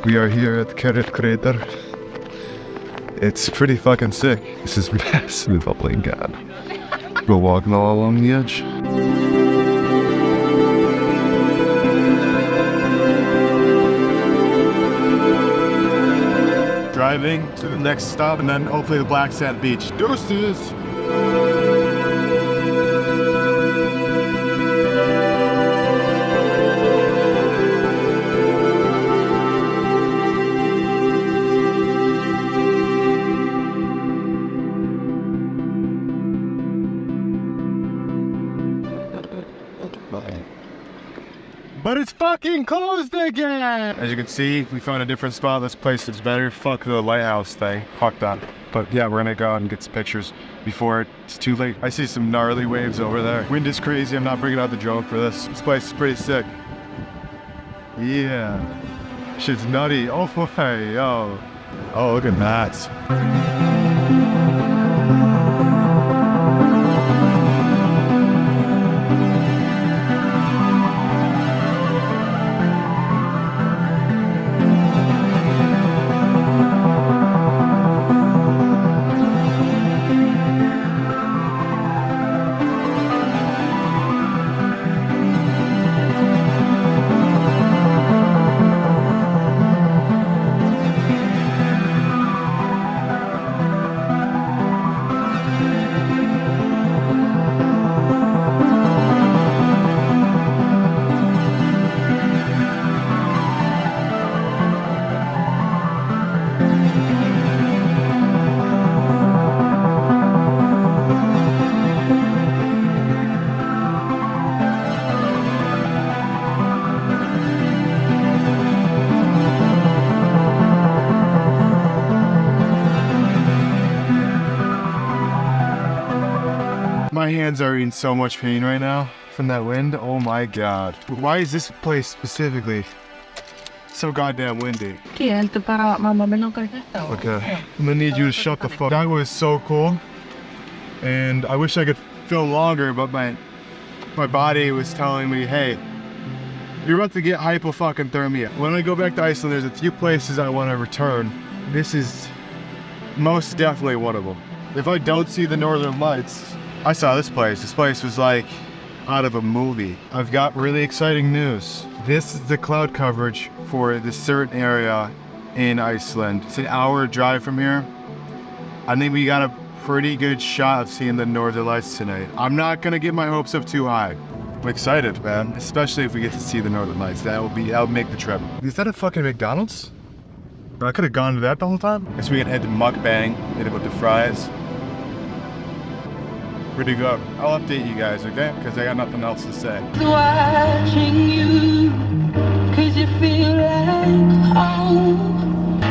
We are here at Carrot Crater. It's pretty fucking sick. This is massive, oh my god. We're walking all along the edge. Driving to the next stop and then hopefully the Black Sand Beach. Deuces! But it's fucking closed again! As you can see, we found a different spot. This place is better. Fuck the lighthouse thing. Fuck that. But yeah, we're gonna go out and get some pictures before it's too late. I see some gnarly waves over there. Wind is crazy. I'm not bringing out the drone for this. This place is pretty sick. Yeah. Shit's nutty. Oh, hey, yo. Oh, look at that. My hands are in so much pain right now from that wind. Oh my god. Why is this place specifically so goddamn windy? Okay, I'm gonna need you to shut the fuck. That was so cool. And I wish I could film longer, but my body was telling me, hey, you're about to get hypothermia. When I go back to Iceland, there's a few places I want to return. This is most definitely one of them. If I don't see the Northern Lights, I saw this place. This place was like out of a movie. I've got really exciting news. This is the cloud coverage for this certain area in Iceland. It's an hour drive from here. I think we got a pretty good shot of seeing the Northern Lights tonight. I'm not gonna get my hopes up too high. I'm excited, man. Especially if we get to see the Northern Lights. That'll make the trip. Is that a fucking McDonald's? I could have gone to that the whole time. Guess we can head to Mukbang, hit it with the fries. Pretty good. I'll update you guys, okay? Because I got nothing else to say. Watching you, 'cause you feel like home.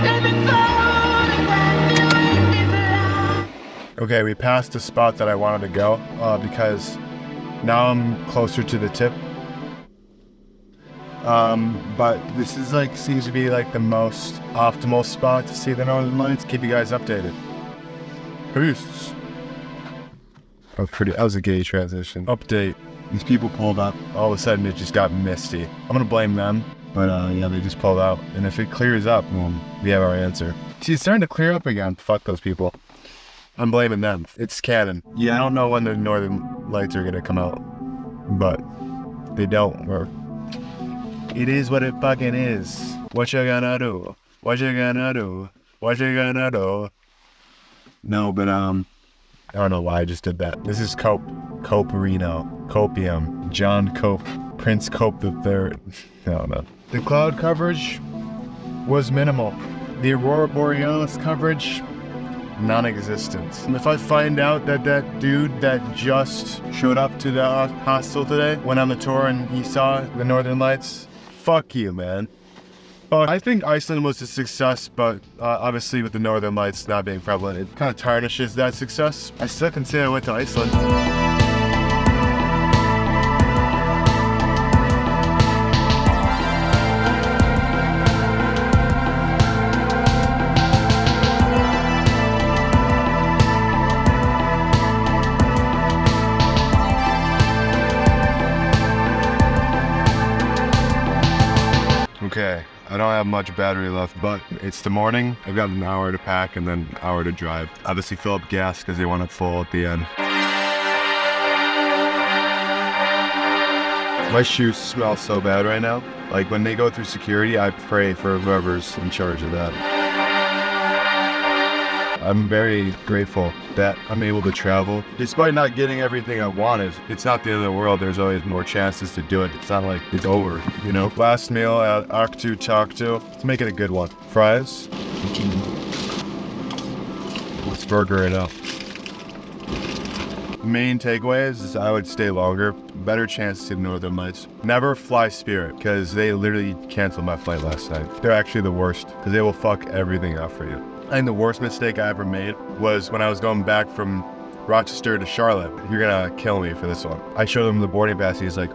Okay, we passed the spot that I wanted to go because now I'm closer to the tip. But this is like, seems to be like the most optimal spot to see the Northern Lights. Keep you guys updated. Peace. That was a gay transition. Update. These people pulled up. All of a sudden it just got misty. I'm gonna blame them. But yeah, they just pulled out. And if it clears up, well, we have our answer. See, it's starting to clear up again. Fuck those people. I'm blaming them. It's canon. Yeah, I don't know when the Northern Lights are gonna come out. But they don't work. It is what it fucking is. What you gonna do? What you gonna do? What you gonna do? No, but I don't know why I just did that. This is Cope. Coperino. Copium. John Cope. Prince Cope III. I don't know. The cloud coverage was minimal. The Aurora Borealis coverage, non-existent. And if I find out that that dude that just showed up to the hostel today went on the tour and he saw the Northern Lights, fuck you, man. I think Iceland was a success, but obviously with the Northern Lights not being prevalent, it kind of tarnishes that success. I still can say I went to Iceland. Okay, I don't have much battery left, but it's the morning. I've got an hour to pack and then an hour to drive. Obviously fill up gas because they want it full at the end. My shoes smell so bad right now. Like when they go through security, I pray for whoever's in charge of that. I'm very grateful that I'm able to travel. Despite not getting everything I wanted, it's not the end of the world. There's always more chances to do it. It's not like it's over, you know? Last meal at Aktu Taktu. Let's make it a good one. Fries. Let's burger it up. Main takeaways is I would stay longer. Better chance to see the Northern Lights. Never fly Spirit, because they literally canceled my flight last night. They're actually the worst, because they will fuck everything up for you. I think the worst mistake I ever made was when I was going back from Rochester to Charlotte. You're gonna kill me for this one. I showed him the boarding pass. He's like,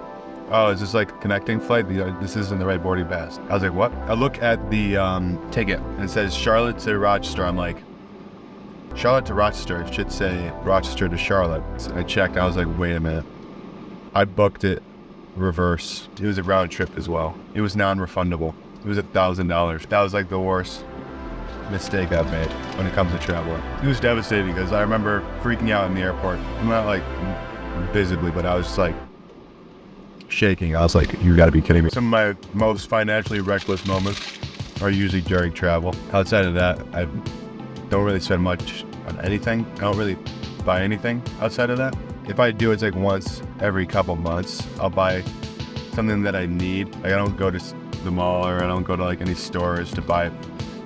oh, is this like a connecting flight? This isn't the right boarding pass. I was like, what? I look at the ticket and it says Charlotte to Rochester. I'm like, Charlotte to Rochester. It should say Rochester to Charlotte. So I checked. I was like, wait a minute. I booked it reverse. It was a round trip as well. It was non-refundable. It was $1,000. That was like the worst mistake I've made when it comes to traveling. It was devastating because I remember freaking out in the airport. I'm not like visibly, but I was just like shaking. I was like, you gotta be kidding me. Some of my most financially reckless moments are usually during travel. Outside of that, I don't really spend much on anything. I don't really buy anything outside of that. If I do, it's like once every couple months. I'll buy something that I need. Like I don't go to the mall or I don't go to like any stores to buy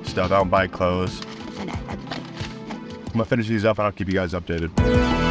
stuff. I don't buy clothes. I'm gonna finish these up and I'll keep you guys updated.